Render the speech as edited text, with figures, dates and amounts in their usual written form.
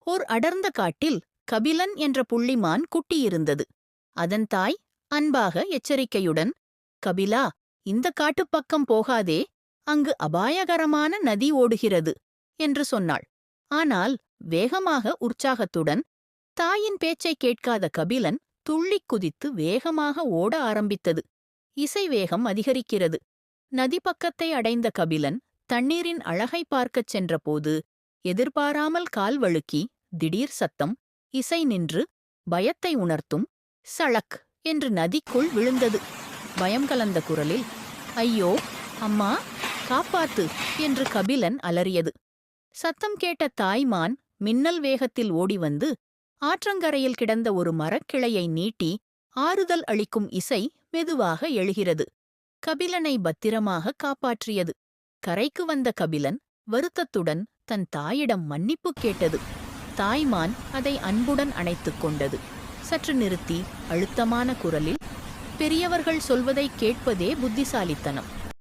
ஓர் அடர்ந்த காட்டில் கபிலன் என்ற புள்ளிமான் குட்டியிருந்தது. அதன் தாய் அன்பாக எச்சரிக்கையுடன், கபிலா, இந்த காட்டுப்பக்கம் போகாதே, அங்கு அபாயகரமான நதி ஓடுகிறது என்று சொன்னாள். ஆனால் வேகமாக உற்சாகத்துடன் தாயின் பேச்சைக் கேட்காத கபிலன் துள்ளிக் குதித்து வேகமாக ஓட ஆரம்பித்தது. இசை வேகம் அதிகரிக்கிறது. நதி பக்கத்தை அடைந்த கபிலன் தண்ணீரின் அழகை பார்க்கச் சென்றபோது எதிர்பாராமல் கால் வழுக்கி திடீர் சத்தம், இசை நின்று பயத்தை உணர்த்தும் சளக் என்று நதிக்குள் விழுந்தது. பயம் கலந்த குரலில், ஐயோ அம்மா, காப்பாத்து என்று கபிலன் அலறியது. சத்தம் கேட்ட தாய்மான் மின்னல் வேகத்தில் ஓடிவந்து ஆற்றங்கரையில் கிடந்த ஒரு மரக்கிளையை நீட்டி ஆறுதல் அளிக்கும் இசை மெதுவாக எழுகிறது. கபிலனை பத்திரமாக காப்பாற்றியது. கரைக்கு வந்த கபிலன் வருத்தத்துடன் தன் தாயிடம் மன்னிப்பு கேட்டது. தாய்மான் அதை அன்புடன் அணைத்துக் கொண்டது. சற்று நிறுத்தி அழுத்தமான குரலில், பெரியவர்கள் சொல்வதைக் கேட்பதே புத்திசாலித்தனம்.